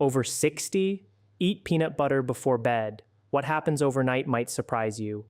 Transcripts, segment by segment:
Over 60? Eat peanut butter before bed. What happens overnight might surprise you.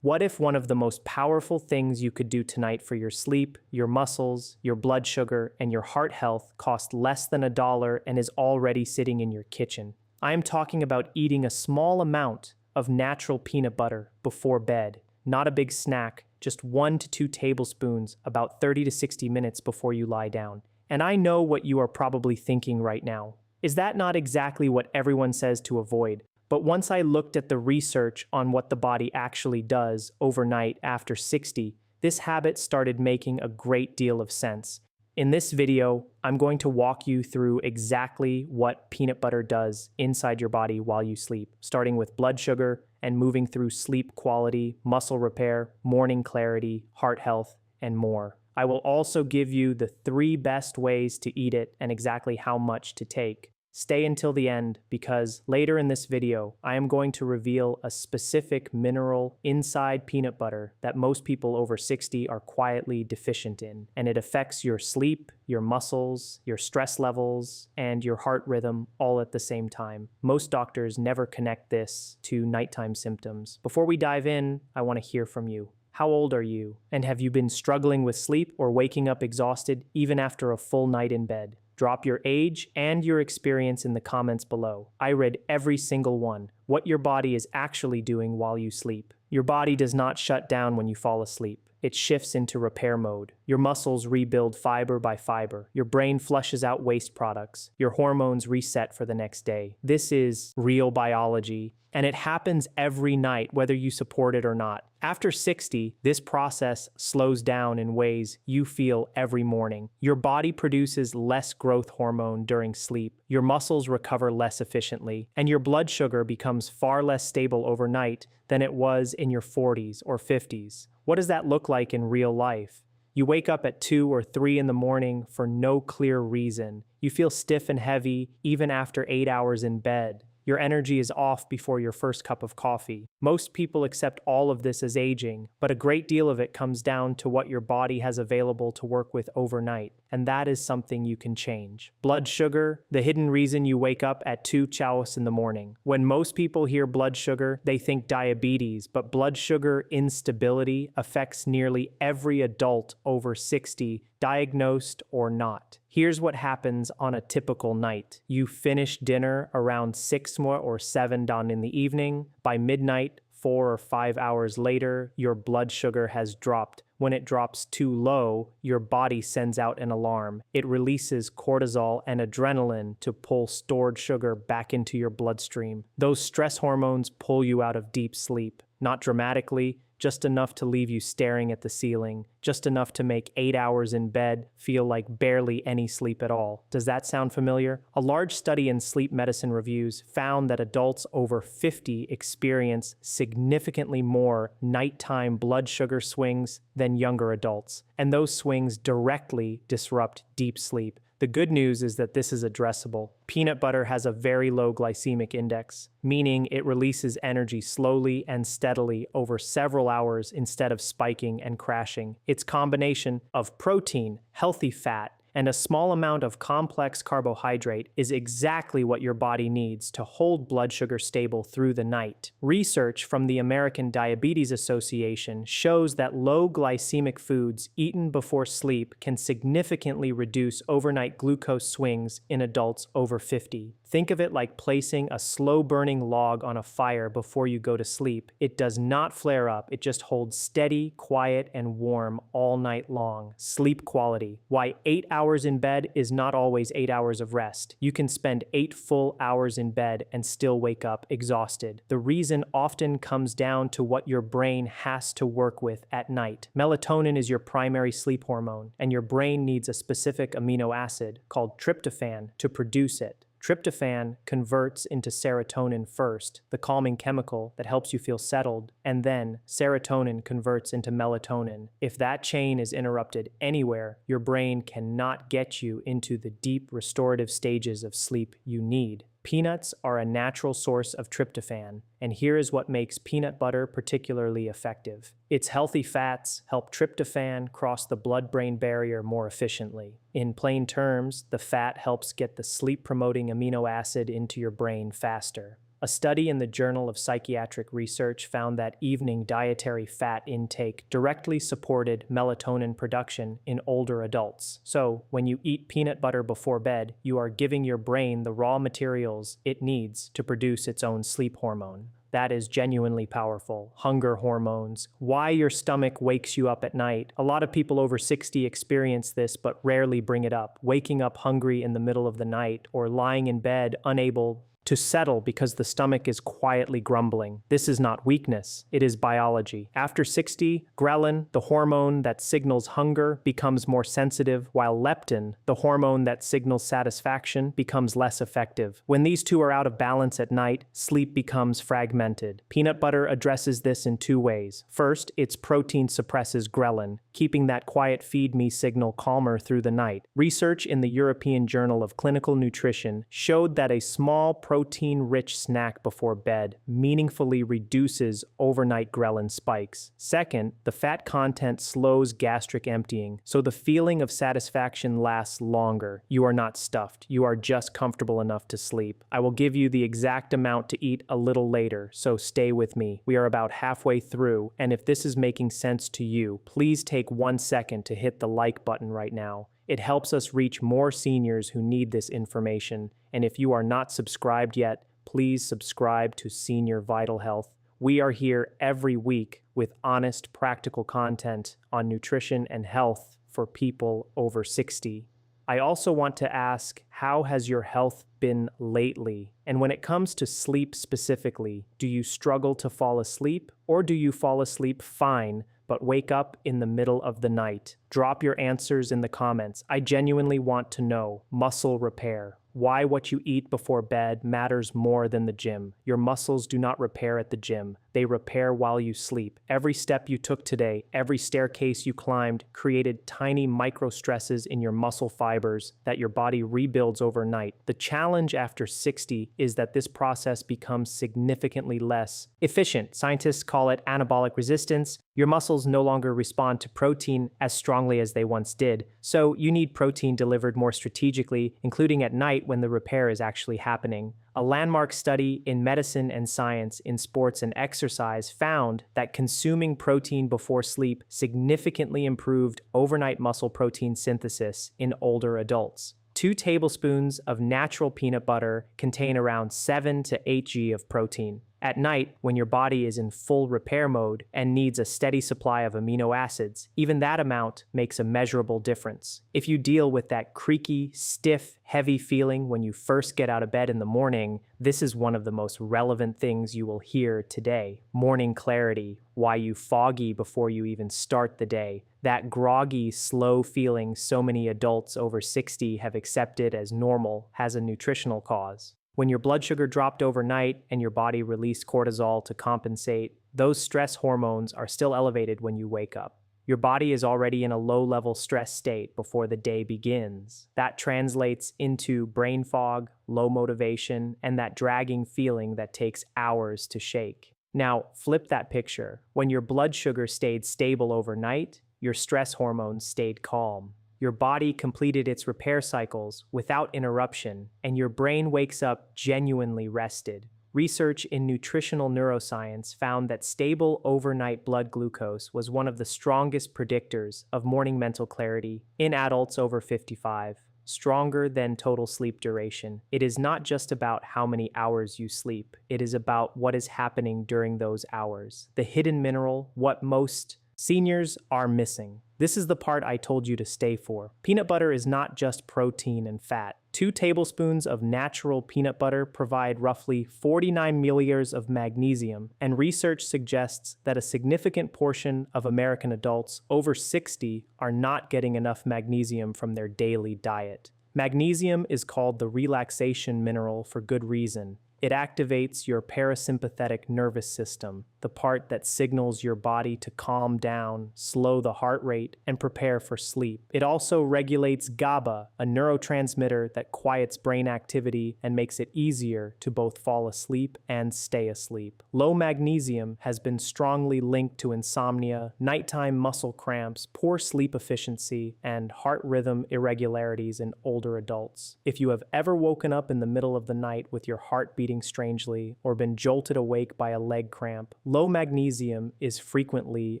What if one of the most powerful things you could do tonight for your sleep, your muscles, your blood sugar, and your heart health cost less than $1 and is already sitting in your kitchen? I am talking about eating a small amount of natural peanut butter before bed. Not a big snack, just 1 to 2 tablespoons about 30 to 60 minutes before you lie down. And I know what you are probably thinking right now. Is that not exactly what everyone says to avoid? But once I looked at the research on what the body actually does overnight after 60, this habit started making a great deal of sense. In this video, I'm going to walk you through exactly what peanut butter does inside your body while you sleep, starting with blood sugar and moving through sleep quality, muscle repair, morning clarity, heart health, and more. I will also give you the 3 best ways to eat it and exactly how much to take. Stay until the end because later in this video, I am going to reveal a specific mineral inside peanut butter that most people over 60 are quietly deficient in, and it affects your sleep, your muscles, your stress levels, and your heart rhythm all at the same time. Most doctors never connect this to nighttime symptoms. Before we dive in, I want to hear from you. How old are you? And have you been struggling with sleep or waking up exhausted even after a full night in bed? Drop your age and your experience in the comments below. I read every single one. What your body is actually doing while you sleep. Your body does not shut down when you fall asleep. It shifts into repair mode. Your muscles rebuild fiber by fiber. Your brain flushes out waste products. Your hormones reset for the next day. This is real biology, and it happens every night, whether you support it or not. After 60, this process slows down in ways you feel every morning. Your body produces less growth hormone during sleep. Your muscles recover less efficiently, and your blood sugar becomes far less stable overnight than it was in your 40s or 50s. What does that look like in real life? You wake up at 2 or 3 in the morning for no clear reason. You feel stiff and heavy even after 8 hours in bed. Your energy is off before your first cup of coffee. Most people accept all of this as aging, but a great deal of it comes down to what your body has available to work with overnight, and that is something you can change. Blood sugar, the hidden reason you wake up at 2 chaos in the morning. When most people hear blood sugar, they think diabetes, but blood sugar instability affects nearly every adult over 60, diagnosed or not. Here's what happens on a typical night. You finish dinner around 6 or 7 down in the evening. By midnight, 4 or 5 hours later, your blood sugar has dropped. When it drops too low, your body sends out an alarm. It releases cortisol and adrenaline to pull stored sugar back into your bloodstream. Those stress hormones pull you out of deep sleep. Not dramatically, just enough to leave you staring at the ceiling, just enough to make 8 hours in bed feel like barely any sleep at all. Does that sound familiar? A large study in Sleep Medicine Reviews found that adults over 50 experience significantly more nighttime blood sugar swings than younger adults, and those swings directly disrupt deep sleep. The good news is that this is addressable. Peanut butter has a very low glycemic index, meaning it releases energy slowly and steadily over several hours instead of spiking and crashing. Its combination of protein, healthy fat, and a small amount of complex carbohydrate is exactly what your body needs to hold blood sugar stable through the night. Research from the American Diabetes Association shows that low glycemic foods eaten before sleep can significantly reduce overnight glucose swings in adults over 50. Think of it like placing a slow-burning log on a fire before you go to sleep. It does not flare up, it just holds steady, quiet, and warm all night long. Sleep quality. Why 8 hours in bed is not always 8 hours of rest. You can spend 8 full hours in bed and still wake up exhausted. The reason often comes down to what your brain has to work with at night. Melatonin is your primary sleep hormone, and your brain needs a specific amino acid called tryptophan to produce it. Tryptophan converts into serotonin first, the calming chemical that helps you feel settled, and then serotonin converts into melatonin. If that chain is interrupted anywhere, your brain cannot get you into the deep restorative stages of sleep you need. Peanuts are a natural source of tryptophan, and here is what makes peanut butter particularly effective. Its healthy fats help tryptophan cross the blood-brain barrier more efficiently. In plain terms, the fat helps get the sleep-promoting amino acid into your brain faster. A study in the Journal of Psychiatric Research found that evening dietary fat intake directly supported melatonin production in older adults. So, when you eat peanut butter before bed, you are giving your brain the raw materials it needs to produce its own sleep hormone. That is genuinely powerful. Hunger hormones. Why your stomach wakes you up at night. A lot of people over 60 experience this but rarely bring it up. Waking up hungry in the middle of the night or lying in bed unable to settle because the stomach is quietly grumbling. This is not weakness, it is biology. After 60, ghrelin, the hormone that signals hunger, becomes more sensitive, while leptin, the hormone that signals satisfaction, becomes less effective. When these two are out of balance at night, sleep becomes fragmented. Peanut butter addresses this in two ways. First, its protein suppresses ghrelin, keeping that quiet feed me signal calmer through the night. Research in the European Journal of Clinical Nutrition showed that a small protein-rich snack before bed meaningfully reduces overnight ghrelin spikes. Second, the fat content slows gastric emptying, so the feeling of satisfaction lasts longer. You are not stuffed. You are just comfortable enough to sleep. I will give you the exact amount to eat a little later, so stay with me. We are about halfway through, and if this is making sense to you, please take 1 second to hit the like button right now. It helps us reach more seniors who need this information, and if you are not subscribed yet, please subscribe to Senior Vital Health. We are here every week with honest, practical content on nutrition and health for people over 60. I also want to ask, how has your health been lately? And when it comes to sleep specifically, do you struggle to fall asleep, or do you fall asleep fine but wake up in the middle of the night? Drop your answers in the comments. I genuinely want to know. Muscle repair. Why what you eat before bed matters more than the gym. Your muscles do not repair at the gym. They repair while you sleep. Every step you took today, every staircase you climbed, created tiny micro stresses in your muscle fibers that your body rebuilds overnight. The challenge after 60 is that this process becomes significantly less efficient. Scientists call it anabolic resistance. Your muscles no longer respond to protein as strongly as they once did, so you need protein delivered more strategically, including at night when the repair is actually happening. A landmark study in Medicine and Science in Sports and Exercise found that consuming protein before sleep significantly improved overnight muscle protein synthesis in older adults. 2 tablespoons of natural peanut butter contain around 7 to 8 g of protein. At night, when your body is in full repair mode and needs a steady supply of amino acids, even that amount makes a measurable difference. If you deal with that creaky, stiff, heavy feeling when you first get out of bed in the morning, this is one of the most relevant things you will hear today. Morning clarity, why you foggy before you even start the day. That groggy, slow feeling so many adults over 60 have accepted as normal has a nutritional cause. When your blood sugar dropped overnight and your body released cortisol to compensate, those stress hormones are still elevated when you wake up. Your body is already in a low-level stress state before the day begins. That translates into brain fog, low motivation, and that dragging feeling that takes hours to shake. Now, flip that picture. When your blood sugar stayed stable overnight, your stress hormones stayed calm. Your body completed its repair cycles without interruption, and your brain wakes up genuinely rested. Research in nutritional neuroscience found that stable overnight blood glucose was one of the strongest predictors of morning mental clarity in adults over 55, stronger than total sleep duration. It is not just about how many hours you sleep, it is about what is happening during those hours. The hidden mineral, what most seniors are missing. This is the part I told you to stay for. Peanut butter is not just protein and fat. 2 tablespoons of natural peanut butter provide roughly 49 milliliters of magnesium, and research suggests that a significant portion of American adults over 60 are not getting enough magnesium from their daily diet. Magnesium is called the relaxation mineral for good reason. It activates your parasympathetic nervous system, the part that signals your body to calm down, slow the heart rate, and prepare for sleep. It also regulates GABA, a neurotransmitter that quiets brain activity and makes it easier to both fall asleep and stay asleep. Low magnesium has been strongly linked to insomnia, nighttime muscle cramps, poor sleep efficiency, and heart rhythm irregularities in older adults. If you have ever woken up in the middle of the night with your heart beating strangely or been jolted awake by a leg cramp, low magnesium is frequently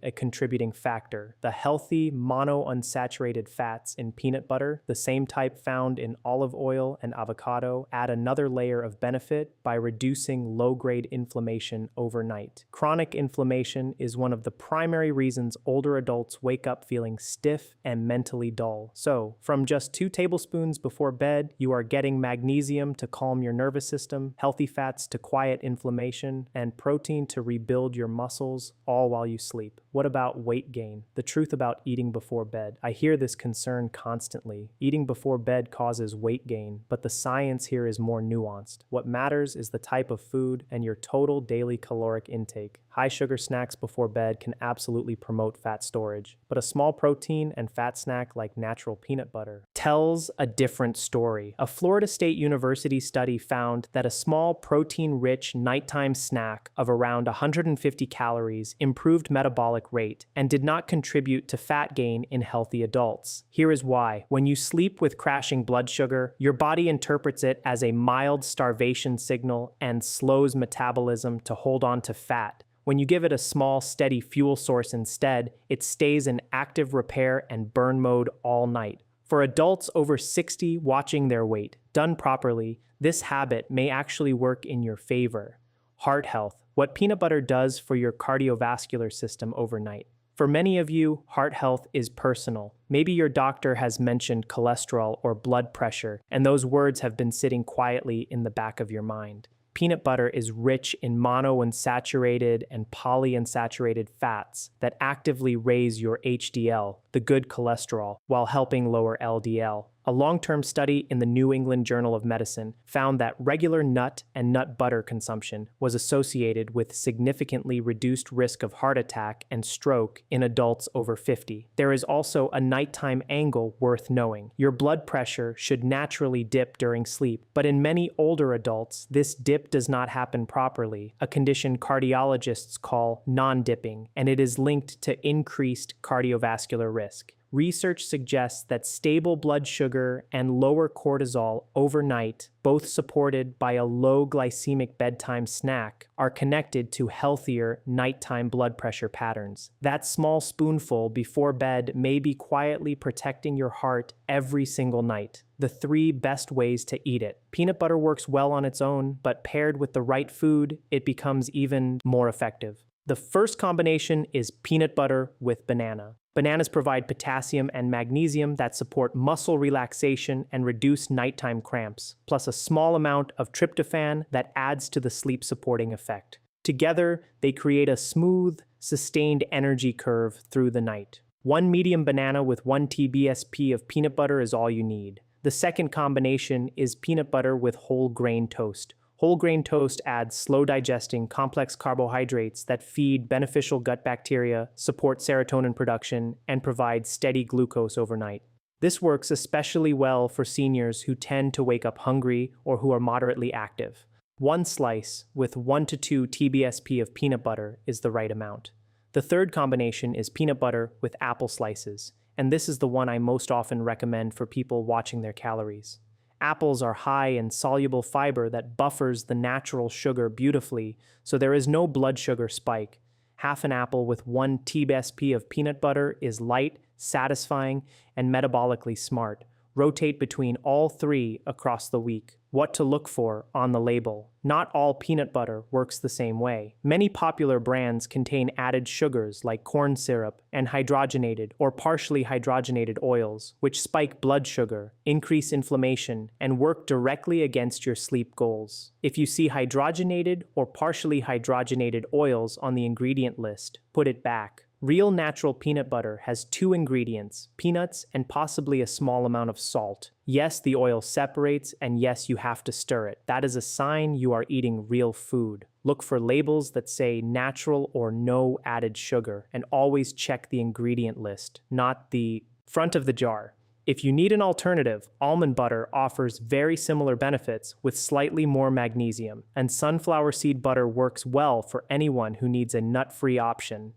a contributing factor. The healthy monounsaturated fats in peanut butter, the same type found in olive oil and avocado, add another layer of benefit by reducing low-grade inflammation overnight. Chronic inflammation is one of the primary reasons older adults wake up feeling stiff and mentally dull. So, from just 2 tablespoons before bed, you are getting magnesium to calm your nervous system, healthy fats to quiet inflammation, and protein to rebuild your muscles, all while you sleep. What about weight gain? The truth about eating before bed. I hear this concern constantly. Eating before bed causes weight gain, but the science here is more nuanced. What matters is the type of food and your total daily caloric intake. High sugar snacks before bed can absolutely promote fat storage, but a small protein and fat snack like natural peanut butter tells a different story. A Florida State University study found that a small protein-rich nighttime snack of around 150 calories improved metabolic rate and did not contribute to fat gain in healthy adults. Here is why. When you sleep with crashing blood sugar, your body interprets it as a mild starvation signal and slows metabolism to hold on to fat. When you give it a small, steady fuel source instead, it stays in active repair and burn mode all night. For adults over 60 watching their weight, done properly, this habit may actually work in your favor. Heart health, what peanut butter does for your cardiovascular system overnight. For many of you, heart health is personal. Maybe your doctor has mentioned cholesterol or blood pressure, and those words have been sitting quietly in the back of your mind. Peanut butter is rich in monounsaturated and polyunsaturated fats that actively raise your HDL, the good cholesterol, while helping lower LDL. A long-term study in the New England Journal of Medicine found that regular nut and nut butter consumption was associated with significantly reduced risk of heart attack and stroke in adults over 50. There is also a nighttime angle worth knowing. Your blood pressure should naturally dip during sleep, but in many older adults, this dip does not happen properly, a condition cardiologists call non-dipping, and it is linked to increased cardiovascular risk. Research suggests that stable blood sugar and lower cortisol overnight, both supported by a low glycemic bedtime snack, are connected to healthier nighttime blood pressure patterns. That small spoonful before bed may be quietly protecting your heart every single night. The 3 best ways to eat it. Peanut butter works well on its own, but paired with the right food, it becomes even more effective. The first combination is peanut butter with banana. Bananas provide potassium and magnesium that support muscle relaxation and reduce nighttime cramps, plus a small amount of tryptophan that adds to the sleep-supporting effect. Together, they create a smooth, sustained energy curve through the night. 1 medium banana with 1 TBSP of peanut butter is all you need. The second combination is peanut butter with whole grain toast. Whole grain toast adds slow-digesting complex carbohydrates that feed beneficial gut bacteria, support serotonin production, and provide steady glucose overnight. This works especially well for seniors who tend to wake up hungry or who are moderately active. 1 slice with 1 to 2 TBSP of peanut butter is the right amount. The third combination is peanut butter with apple slices, and this is the one I most often recommend for people watching their calories. Apples are high in soluble fiber that buffers the natural sugar beautifully, so there is no blood sugar spike. Half an apple with 1 TBSP of peanut butter is light, satisfying, and metabolically smart. Rotate between all 3 across the week. What to look for on the label. Not all peanut butter works the same way. Many popular brands contain added sugars like corn syrup and hydrogenated or partially hydrogenated oils, which spike blood sugar, increase inflammation, and work directly against your sleep goals. If you see hydrogenated or partially hydrogenated oils on the ingredient list, put it back. Real natural peanut butter has two ingredients, peanuts and possibly a small amount of salt. Yes, the oil separates, and yes, you have to stir it. That is a sign you are eating real food. Look for labels that say natural or no added sugar, and always check the ingredient list, not the front of the jar. If you need an alternative, almond butter offers very similar benefits with slightly more magnesium, and sunflower seed butter works well for anyone who needs a nut-free option.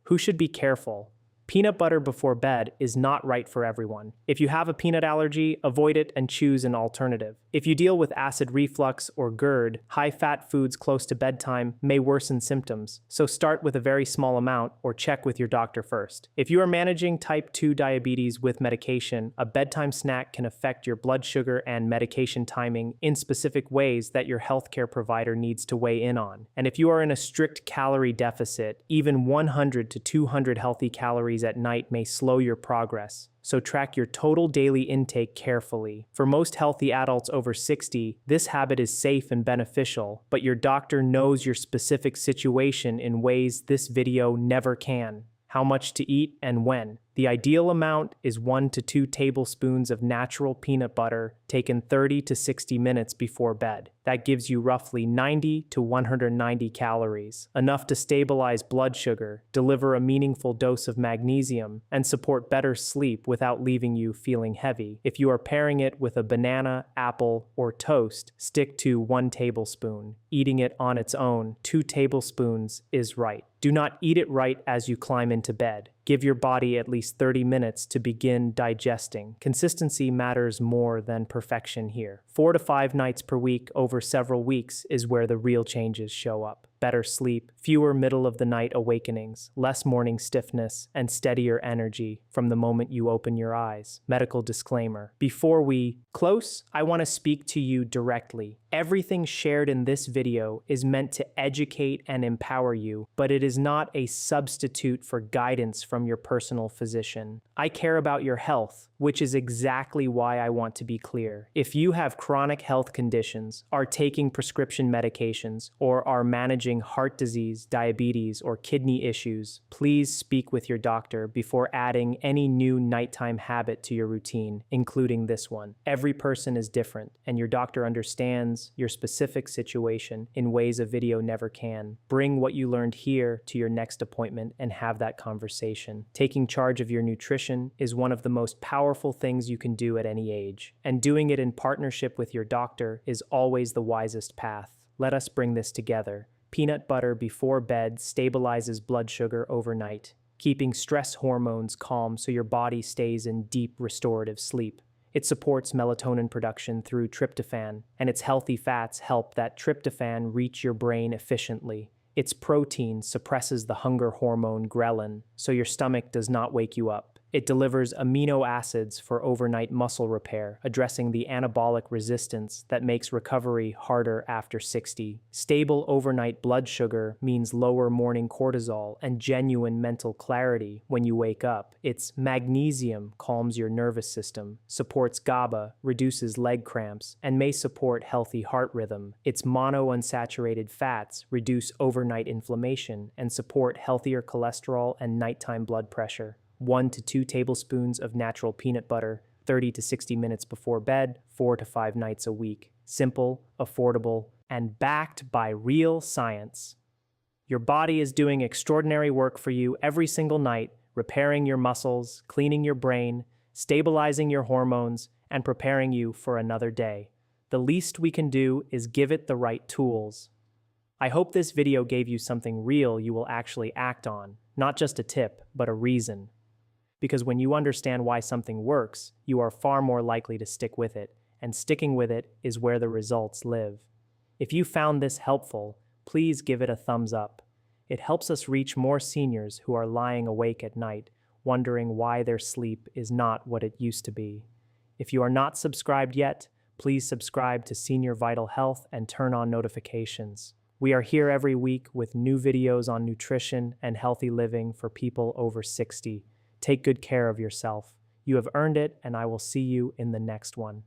Who should be careful? Peanut butter before bed is not right for everyone. If you have a peanut allergy, avoid it and choose an alternative. If you deal with acid reflux or GERD, high-fat foods close to bedtime may worsen symptoms, so start with a very small amount or check with your doctor first. If you are managing type 2 diabetes with medication, a bedtime snack can affect your blood sugar and medication timing in specific ways that your healthcare provider needs to weigh in on. And if you are in a strict calorie deficit, even 100 to 200 healthy calories at night may slow your progress, so track your total daily intake carefully. For most healthy adults over 60, this habit is safe and beneficial, but your doctor knows your specific situation in ways this video never can. How much to eat and when. The ideal amount is 1 to 2 tablespoons of natural peanut butter taken 30 to 60 minutes before bed. That gives you roughly 90 to 190 calories, enough to stabilize blood sugar, deliver a meaningful dose of magnesium, and support better sleep without leaving you feeling heavy. If you are pairing it with a banana, apple, or toast, stick to 1 tablespoon. Eating it on its own, 2 tablespoons is right. Do not eat it right as you climb into bed. Give your body at least 30 minutes to begin digesting. Consistency matters more than perfection here. 4 to 5 nights per week over several weeks is where the real changes show up. Better sleep, fewer middle-of-the-night awakenings, less morning stiffness, and steadier energy from the moment you open your eyes. Medical disclaimer. Before we close, I want to speak to you directly. Everything shared in this video is meant to educate and empower you, but it is not a substitute for guidance from your personal physician. I care about your health, which is exactly why I want to be clear. If you have chronic health conditions, are taking prescription medications, or are managing heart disease, diabetes, or kidney issues, please speak with your doctor before adding any new nighttime habit to your routine, including this one. Every person is different, and your doctor understands your specific situation in ways a video never can. Bring what you learned here to your next appointment and have that conversation. Taking charge of your nutrition is one of the most powerful things you can do at any age, and doing it in partnership with your doctor is always the wisest path. Let us bring this together. Peanut butter before bed stabilizes blood sugar overnight, keeping stress hormones calm so your body stays in deep restorative sleep. It supports melatonin production through tryptophan, and its healthy fats help that tryptophan reach your brain efficiently. Its protein suppresses the hunger hormone ghrelin, so your stomach does not wake you up. It delivers amino acids for overnight muscle repair, addressing the anabolic resistance that makes recovery harder after 60. Stable overnight blood sugar means lower morning cortisol and genuine mental clarity when you wake up. Its magnesium calms your nervous system, supports GABA, reduces leg cramps, and may support healthy heart rhythm. Its monounsaturated fats reduce overnight inflammation and support healthier cholesterol and nighttime blood pressure. 1 to 2 tablespoons of natural peanut butter, 30 to 60 minutes before bed, 4 to 5 nights a week. Simple, affordable, and backed by real science. Your body is doing extraordinary work for you every single night, repairing your muscles, cleaning your brain, stabilizing your hormones, and preparing you for another day. The least we can do is give it the right tools. I hope this video gave you something real you will actually act on, not just a tip, but a reason. Because when you understand why something works, you are far more likely to stick with it, and sticking with it is where the results live. If you found this helpful, please give it a thumbs up. It helps us reach more seniors who are lying awake at night, wondering why their sleep is not what it used to be. If you are not subscribed yet, please subscribe to Senior Vital Health and turn on notifications. We are here every week with new videos on nutrition and healthy living for people over 60. Take good care of yourself. You have earned it, and I will see you in the next one.